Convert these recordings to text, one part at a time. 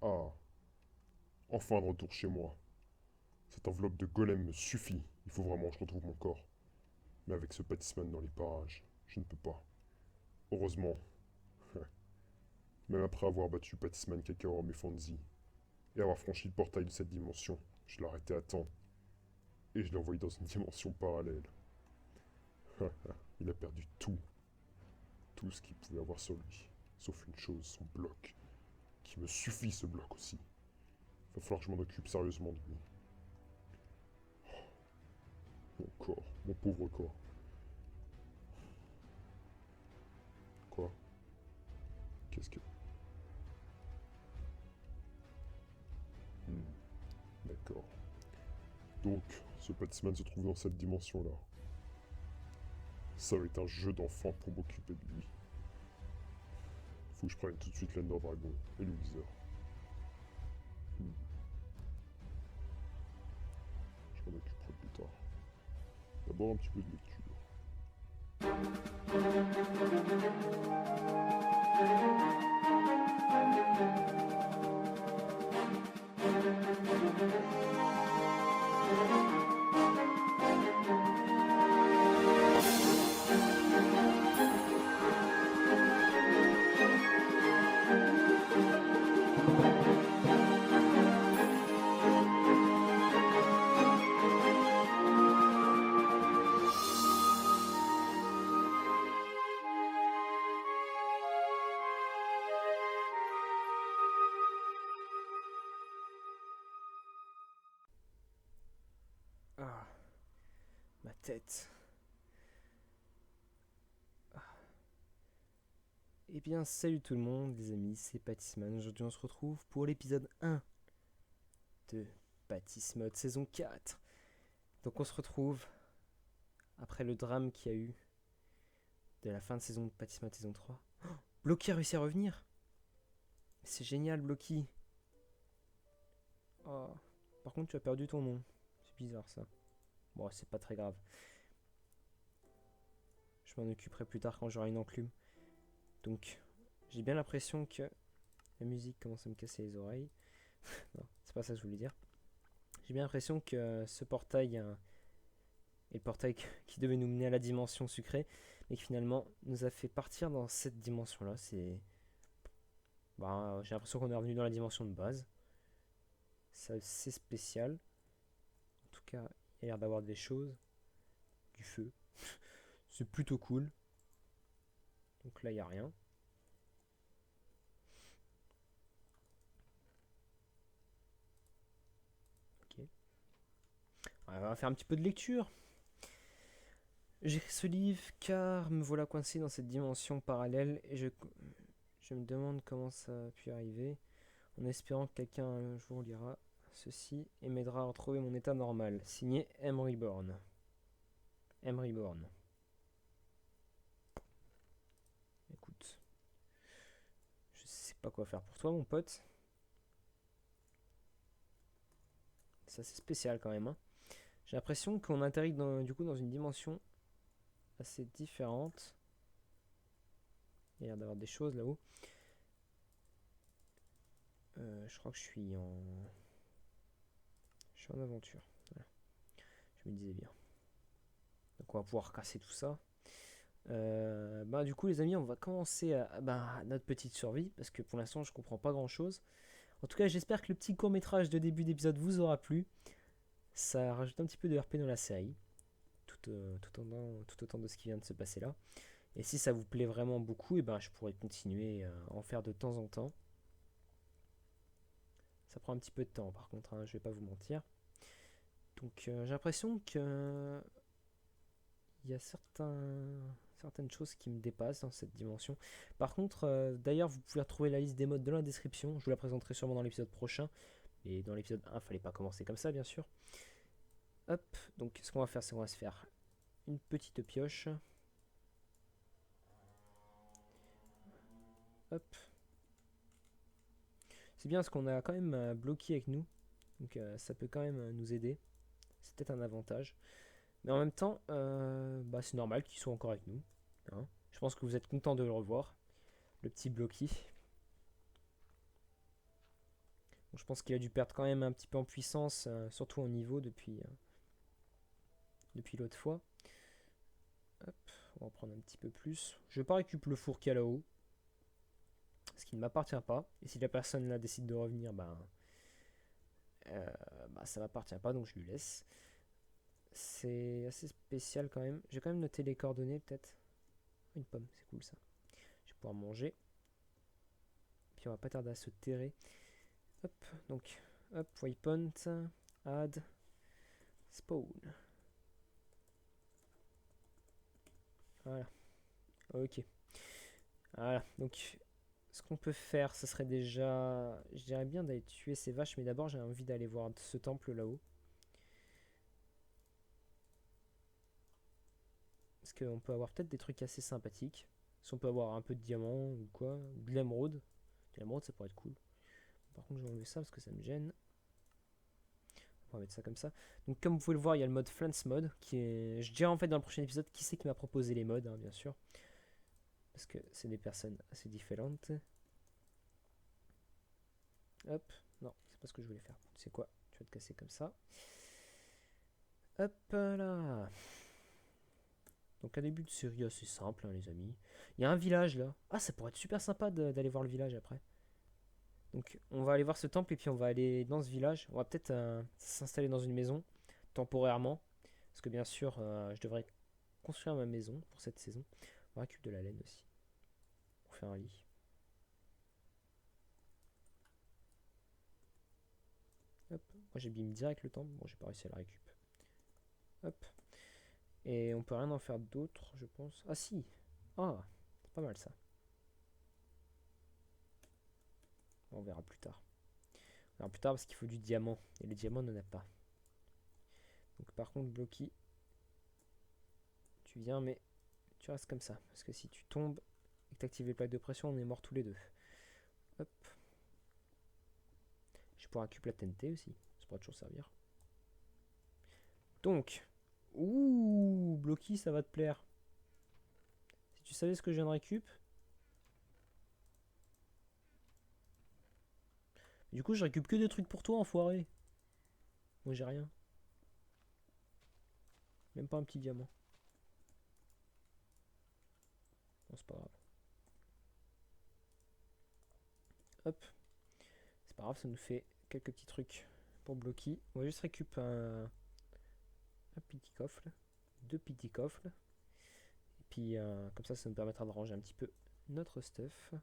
Ah, enfin de retour chez moi. Cette enveloppe de golem me suffit. Il faut vraiment que je retrouve mon corps. Mais avec ce Patisman dans les parages, je ne peux pas. Heureusement, même après avoir battu Patisman Kakarom et Fonzie, et avoir franchi le portail de cette dimension, je l'ai arrêté à temps, et je l'ai envoyé dans une dimension parallèle. Il a perdu tout ce qu'il pouvait avoir sur lui, sauf une chose, son bloc, qui me suffit ce bloc aussi. Il va falloir que je m'en occupe sérieusement de lui. Mon corps, mon pauvre corps. Quoi? Qu'est-ce que... Hmm, d'accord. Donc, ce Patisman se trouve dans cette dimension-là. Ça va être un jeu d'enfant pour m'occuper de lui. Faut que je prenne tout de suite l'Ender Dragon et le Wither. Hmm, je m'en occuperai plus tard. D'abord un petit peu de lecture. Ah, ma tête. Eh bien, salut tout le monde, les amis, c'est Patisman. Aujourd'hui, on se retrouve pour l'épisode 1 de Patismode saison 4. Donc, on se retrouve après le drame qu'il y a eu de la fin de saison de Patismode saison 3. Oh, Blocky a réussi à revenir. C'est génial, Blocky. Oh. Par contre, tu as perdu ton nom. C'est bizarre ça. Bon, c'est pas très grave. Je m'en occuperai plus tard quand j'aurai une enclume. Donc, j'ai bien l'impression que la musique commence à me casser les oreilles. Non, c'est pas ça que je voulais dire. J'ai bien l'impression que ce portail est le portail qui devait nous mener à la dimension sucrée, mais qui finalement nous a fait partir dans cette dimension-là. J'ai l'impression qu'on est revenu dans la dimension de base. C'est spécial. En tout cas, il y a l'air d'avoir des choses, du feu. C'est plutôt cool. Donc là, il n'y a rien. Ok. On va faire un petit peu de lecture. J'écris ce livre car me voilà coincé dans cette dimension parallèle et je me demande comment ça a pu arriver, en espérant que quelqu'un un jour lira ceci et m'aidera à retrouver mon état normal. Signé M. Reborn. M. Reborn. Écoute, je sais pas quoi faire pour toi, mon pote. Ça, c'est spécial quand même. Hein. J'ai l'impression qu'on atterrit du coup dans une dimension assez différente. Il y a l'air d'avoir des choses là-haut. Je crois que je suis en aventure. Voilà. Je me disais bien. Donc on va pouvoir casser tout ça. Du coup les amis, on va commencer à notre petite survie parce que pour l'instant je comprends pas grand chose. En tout cas j'espère que le petit court métrage de début d'épisode vous aura plu. Ça rajoute un petit peu de RP dans la série, tout autant de ce qui vient de se passer là. Et si ça vous plaît vraiment beaucoup, et je pourrais continuer à en faire de temps en temps. Ça prend un petit peu de temps par contre, hein, je vais pas vous mentir. Donc j'ai l'impression que il y a certaines choses qui me dépassent dans cette dimension. Par contre, d'ailleurs, vous pouvez retrouver la liste des modes dans la description. Je vous la présenterai sûrement dans l'épisode prochain. Et dans l'épisode 1, fallait pas commencer comme ça, bien sûr. Hop, donc ce qu'on va faire, c'est qu'on va se faire une petite pioche. Hop. C'est bien parce qu'on a quand même bloqué avec nous. Donc ça peut quand même nous aider. C'est peut-être un avantage. Mais en même temps, c'est normal qu'ils soient encore avec nous. Hein. Je pense que vous êtes content de le revoir. Le petit Blocky. Donc, je pense qu'il a dû perdre quand même un petit peu en puissance, surtout en niveau depuis l'autre fois. Hop, on va en prendre un petit peu plus. Je vais pas récupérer le four qu'il y a là-haut, ce qui ne m'appartient pas. Et si la personne là décide de revenir, ça m'appartient pas, donc je lui laisse. C'est assez spécial quand même. Je vais quand même noter les coordonnées peut-être. Une pomme, c'est cool ça. Je vais pouvoir manger. Puis on va pas tarder à se terrer. Hop, donc, hop, waypoint, add, spawn. Voilà, ok. Voilà, donc ce qu'on peut faire, ce serait déjà, je dirais bien d'aller tuer ces vaches, mais d'abord j'ai envie d'aller voir ce temple là-haut. Parce qu'on peut avoir peut-être des trucs assez sympathiques. Si on peut avoir un peu de diamant ou quoi, ou de l'émeraude. De l'émeraude, ça pourrait être cool. Par contre, je vais enlever ça parce que ça me gêne. On va mettre ça comme ça. Donc, comme vous pouvez le voir, il y a le mode Flans Mode qui est. Je dirais en fait dans le prochain épisode qui c'est qui m'a proposé les modes, hein, bien sûr. Parce que c'est des personnes assez différentes. Hop, non, c'est pas ce que je voulais faire. Tu sais quoi? Tu vas te casser comme ça. Hop là. Donc un début de série assez simple, hein, les amis. Il y a un village là. Ah, ça pourrait être super sympa d'aller voir le village après. Donc on va aller voir ce temple et puis on va aller dans ce village. On va peut-être s'installer dans une maison temporairement. Parce que bien sûr, je devrais construire ma maison pour cette saison. On va récupérer de la laine aussi. Pour faire un lit. Hop. Moi j'ai bim direct le temple. Bon, j'ai pas réussi à la récupérer. Hop. Et on peut rien en faire d'autre, je pense. Ah si. Ah, c'est pas mal ça. On verra plus tard. On verra plus tard parce qu'il faut du diamant. Et le diamant n'en a pas. Donc par contre, Blocky, tu viens, mais tu restes comme ça. Parce que si tu tombes et que tu actives les plaques de pression, on est morts tous les deux. Hop. Je pourrais récupérer la TNT aussi. Ça pourra toujours servir. Donc. Ouh, Blocky, ça va te plaire. Si tu savais ce que je viens de récup. Du coup, je récup que des trucs pour toi, enfoiré. Moi, j'ai rien. Même pas un petit diamant. Bon, c'est pas grave. Hop. C'est pas grave, ça nous fait quelques petits trucs pour Blocky. On va juste récupérer un petit coffre. Deux petits coffres. Et puis, comme ça nous permettra de ranger un petit peu notre stuff.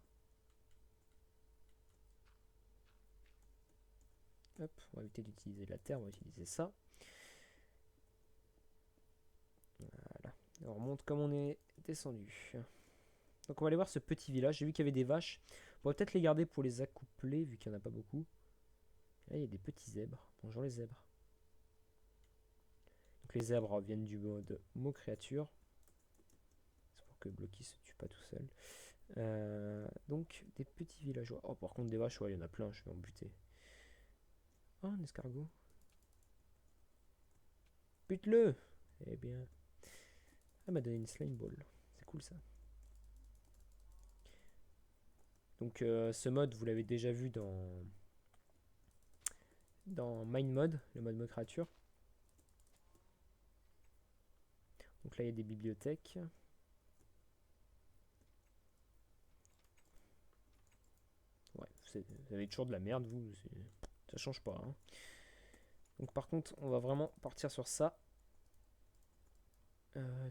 Hop, on va éviter d'utiliser de la terre, on va utiliser ça. Voilà. Et on remonte comme on est descendu. Donc on va aller voir ce petit village. J'ai vu qu'il y avait des vaches. On va peut-être les garder pour les accoupler, vu qu'il n'y en a pas beaucoup. Là, il y a des petits zèbres. Bonjour les zèbres. Donc les zèbres viennent du mode mot créature. C'est pour que Blocky se tue pas tout seul. Donc des petits villageois. Oh, par contre des vaches, ouais, il y en a plein, je vais en buter. Oh, un escargot. Bute-le. Eh bien. Elle m'a donné une slime ball. C'est cool ça. Donc ce mode, vous l'avez déjà vu dans Mine Mode, le mode créature. Donc là, il y a des bibliothèques. Ouais, vous avez toujours de la merde, vous. Ça change pas. Hein. Donc par contre, on va vraiment partir sur ça.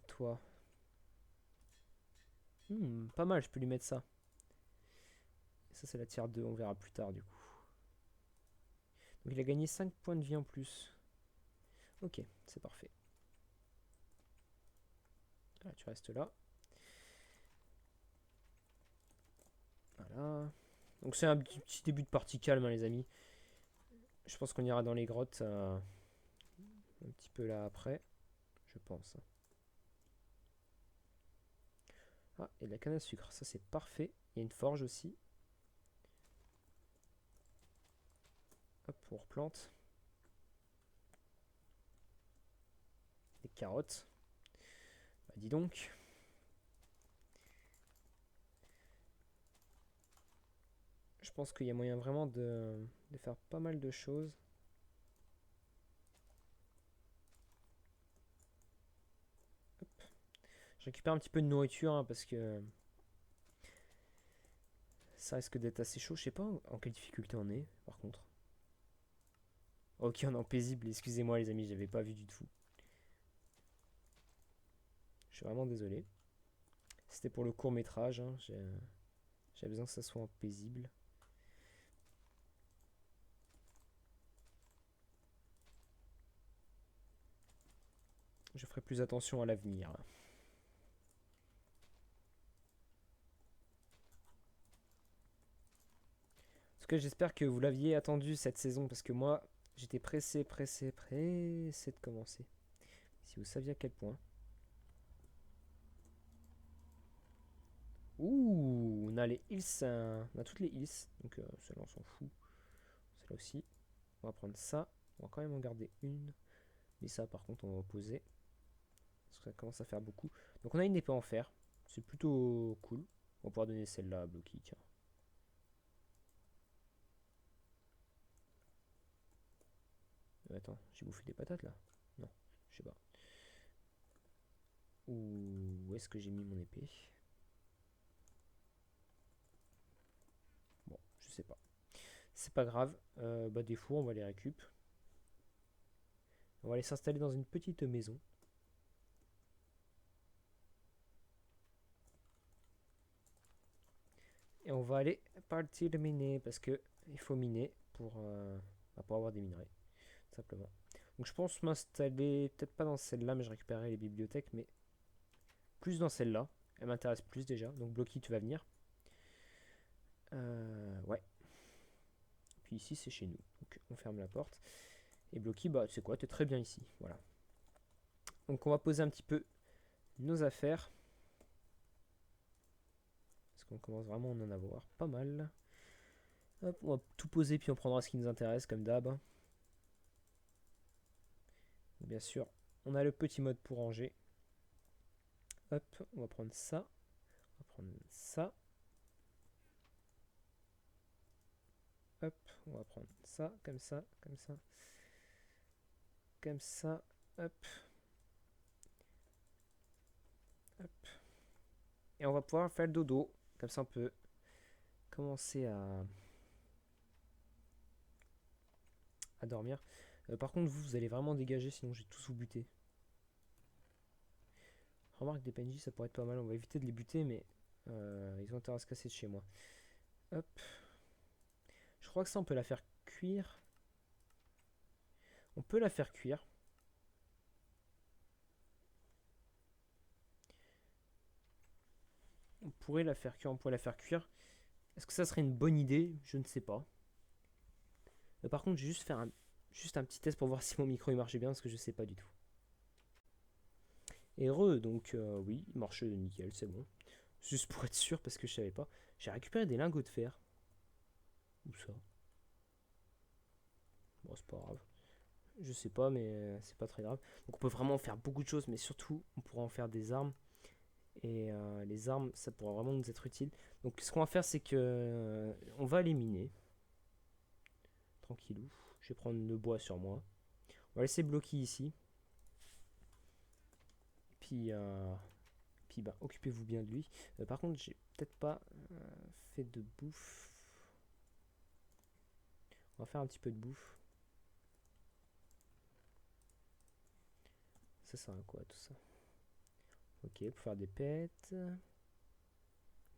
Toi. Pas mal, je peux lui mettre ça. Ça, c'est la tier 2, on verra plus tard du coup. Donc il a gagné 5 points de vie en plus. Ok, c'est parfait. Voilà, tu restes là. Voilà. Donc c'est un petit début de partie calme, hein, les amis. Je pense qu'on ira dans les grottes un petit peu là après. Je pense. Ah, et de la canne à sucre, ça c'est parfait. Il y a une forge aussi. Hop, on replante. Des carottes. Bah dis donc. pense qu'il y a moyen vraiment de faire pas mal de choses. Je récupère un petit peu de nourriture hein, parce que ça risque d'être assez chaud. Je sais pas en quelle difficulté on est par contre. Ok, on est en paisible. Excusez-moi les amis, j'avais pas vu du tout. Je suis vraiment désolé. C'était pour le court métrage. Hein. J'ai besoin que ça soit en paisible. Je ferai plus attention à l'avenir. En tout cas, j'espère que vous l'aviez attendu cette saison parce que moi, j'étais pressé de commencer. Si vous saviez à quel point. Ouh, on a les hills, on a toutes les hills, donc celle-là on s'en fout. Celle-là aussi. On va prendre ça. On va quand même en garder une. Mais ça, par contre, on va poser. Parce que ça commence à faire beaucoup. Donc on a une épée en fer. C'est plutôt cool. On va pouvoir donner celle-là à Blocky, tiens. Attends, j'ai bouffé des patates là? Non, je sais pas. Où est-ce que j'ai mis mon épée? Bon, je sais pas. C'est pas grave. Bah des fours, on va les récup. On va aller s'installer dans une petite maison. Et on va aller partir miner parce que il faut miner pour avoir des minerais, tout simplement. Donc je pense m'installer, peut-être pas dans celle-là, mais je récupérerai les bibliothèques, mais plus dans celle-là. Elle m'intéresse plus déjà. Donc Blocky, tu vas venir. Ouais. Puis ici, c'est chez nous. Donc on ferme la porte. Et Blocky, bah tu sais quoi, t'es très bien ici. Voilà. Donc on va poser un petit peu nos affaires. Parce qu'on commence vraiment à en avoir pas mal. Hop, on va tout poser, puis on prendra ce qui nous intéresse, comme d'hab. Bien sûr, on a le petit mode pour ranger. Hop, on va prendre ça. On va prendre ça. Hop, on va prendre ça, comme ça, comme ça. Comme ça, hop. Hop. Et on va pouvoir faire le dodo. Comme ça, on peut commencer à dormir. Par contre, vous allez vraiment dégager, sinon j'ai tous vous buter. Remarque des PNJ, ça pourrait être pas mal. On va éviter de les buter, mais ils ont intérêt à se casser de chez moi. Hop. Je crois que ça, on peut la faire cuire. On peut la faire cuire. On pourrait la faire cuire, on pourrait la faire cuire. Est-ce que ça serait une bonne idée? Je ne sais pas. Par contre, je vais juste faire juste un petit test pour voir si mon micro il marchait bien, parce que je sais pas du tout. Heureux, donc oui, il marche nickel, c'est bon. Juste pour être sûr, parce que je savais pas. J'ai récupéré des lingots de fer. Où ça? Bon, c'est pas grave. Je sais pas, mais c'est pas très grave. Donc on peut vraiment faire beaucoup de choses, mais surtout, on pourra en faire des armes. Et les armes, ça pourra vraiment nous être utile. Donc ce qu'on va faire, c'est que on va les miner. Tranquillou. Je vais prendre le bois sur moi. On va laisser bloquer ici. Puis bah, occupez-vous bien de lui. Par contre, j'ai peut-être pas fait de bouffe. On va faire un petit peu de bouffe. Ça sert à quoi tout ça? Ok, pour faire des pets.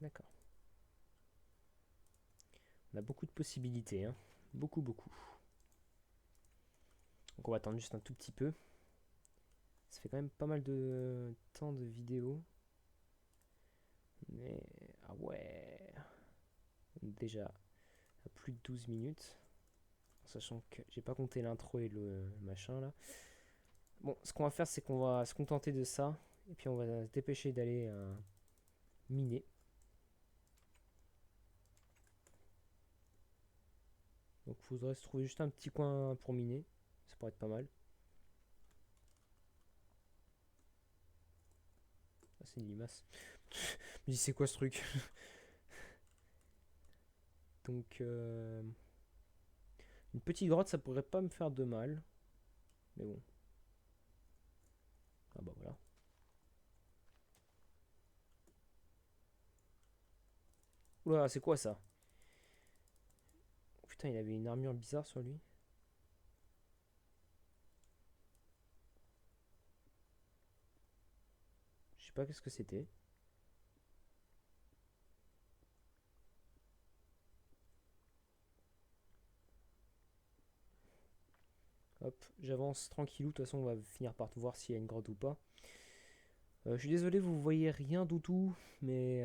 D'accord. On a beaucoup de possibilités, hein. Beaucoup, beaucoup. Donc on va attendre juste un tout petit peu. Ça fait quand même pas mal de temps de vidéo. Mais... Ah ouais. Déjà à plus de 12 minutes. En sachant que j'ai pas compté l'intro et le machin là. Bon, ce qu'on va faire, c'est qu'on va se contenter de ça. Et puis on va se dépêcher d'aller miner. Donc il faudrait se trouver juste un petit coin pour miner. Ça pourrait être pas mal. Ah, c'est une limace. Je me dis, c'est quoi ce truc? Donc, une petite grotte, ça pourrait pas me faire de mal. Mais bon. Ah bah voilà. Oula, c'est quoi ça? Putain, il avait une armure bizarre sur lui. Je sais pas qu'est-ce que c'était. Hop, j'avance tranquillou. De toute façon, on va finir par voir s'il y a une grotte ou pas. Je suis désolé, vous voyez rien du tout, mais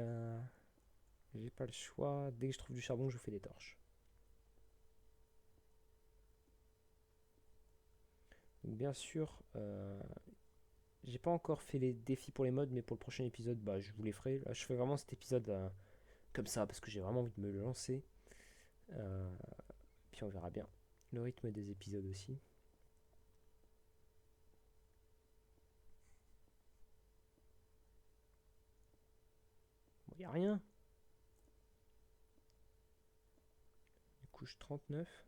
j'ai pas le choix. Dès que je trouve du charbon, je fais des torches. Donc, bien sûr, j'ai pas encore fait les défis pour les mods, mais pour le prochain épisode, bah, je vous les ferai. Là, je fais vraiment cet épisode comme ça parce que j'ai vraiment envie de me le lancer. Puis on verra bien le rythme des épisodes aussi. Bon, y a rien. Couche 39.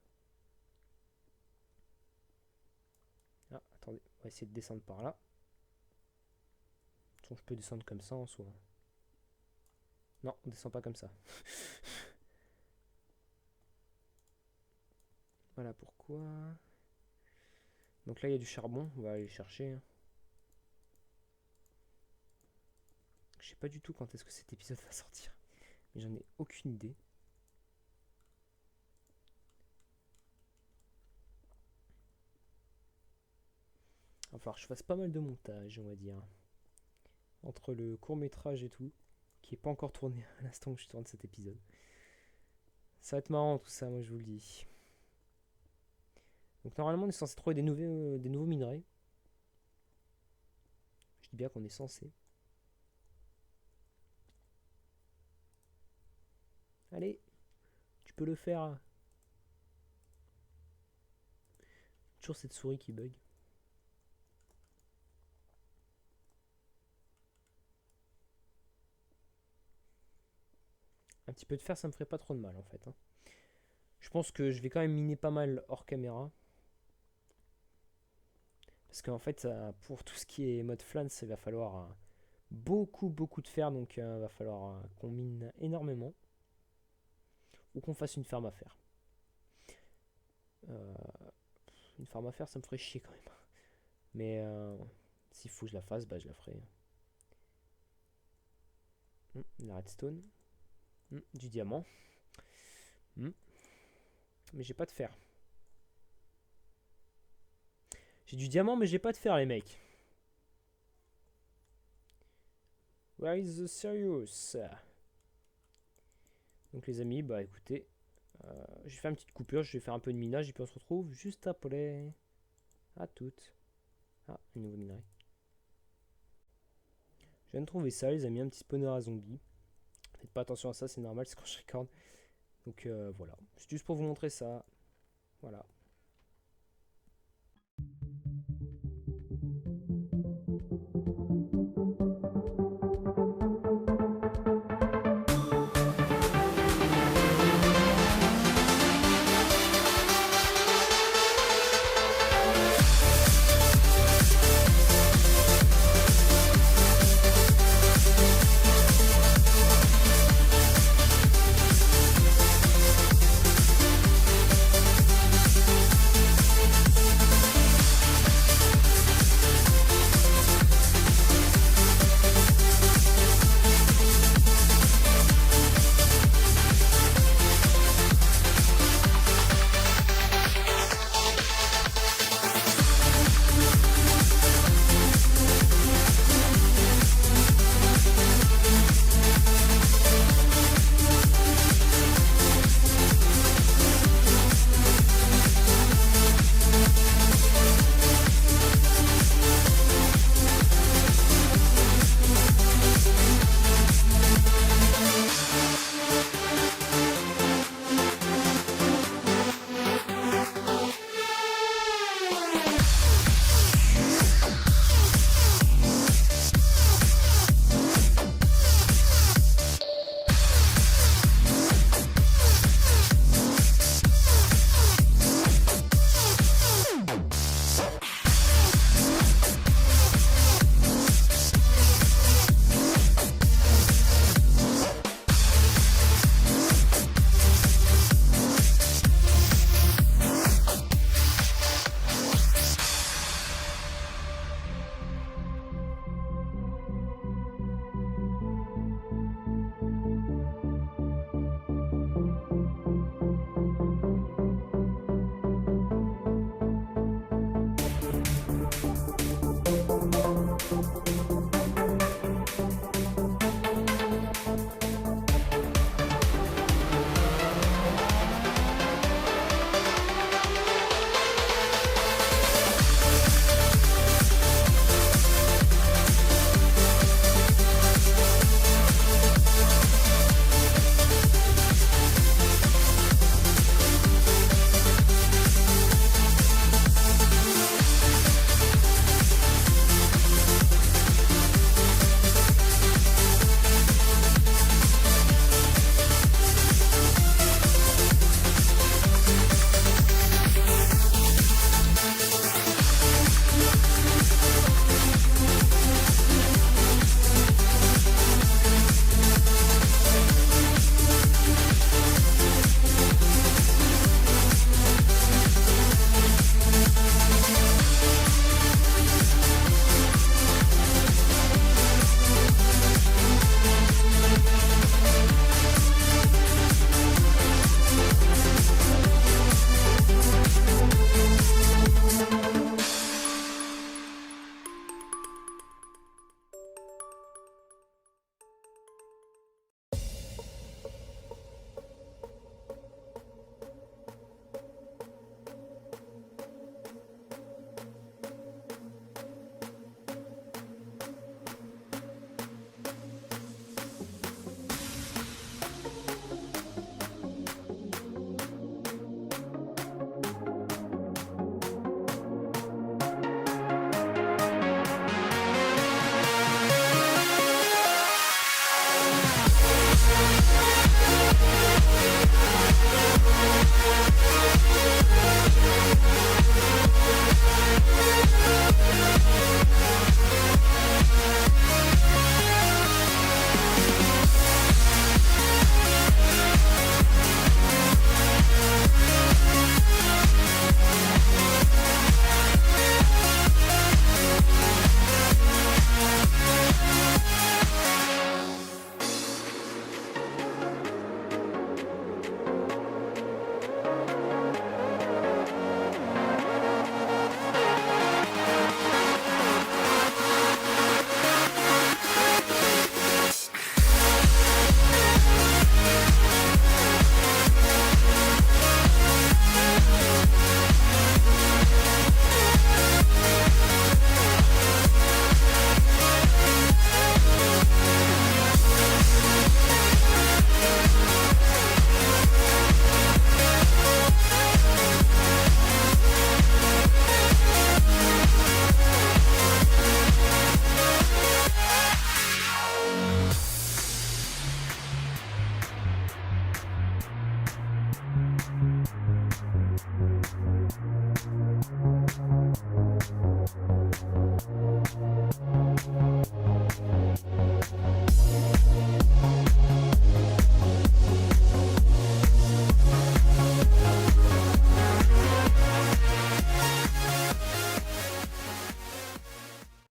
Ah, attendez, on va essayer de descendre par là. De toute façon, je peux descendre comme ça en soi. Non, on descend pas comme ça. Voilà pourquoi. Donc là, il y a du charbon. On va aller le chercher. Je sais pas du tout quand est-ce que cet épisode va sortir. Mais j'en ai aucune idée. Il va falloir que je fasse pas mal de montage, on va dire. Entre le court-métrage et tout. Qui est pas encore tourné à l'instant où je tourne cet épisode. Ça va être marrant tout ça, moi je vous le dis. Donc normalement on est censé trouver des nouveaux minerais. Je dis bien qu'on est censé. Allez, tu peux le faire. Toujours cette souris qui bug. Un petit peu de fer, ça me ferait pas trop de mal en fait. Je pense que je vais quand même miner pas mal hors caméra. Parce qu'en fait, pour tout ce qui est mode flans, il va falloir beaucoup de fer. Donc il va falloir qu'on mine énormément. Ou qu'on fasse une ferme à fer. Une ferme à fer, ça me ferait chier quand même. Mais s'il faut que je la fasse, bah je la ferai. La redstone. Du diamant. Mais j'ai pas de fer. J'ai du diamant, mais j'ai pas de fer, les mecs. Where is the serious? Donc, les amis, bah écoutez, je vais faire une petite coupure. Je vais faire un peu de minage et puis on se retrouve juste après. À toutes. Ah, un nouveau minerai. Je viens de trouver ça, les amis, un petit spawner à zombies. Faites pas attention à ça, c'est normal, c'est quand je record. Donc voilà, c'est juste pour vous montrer ça. Voilà.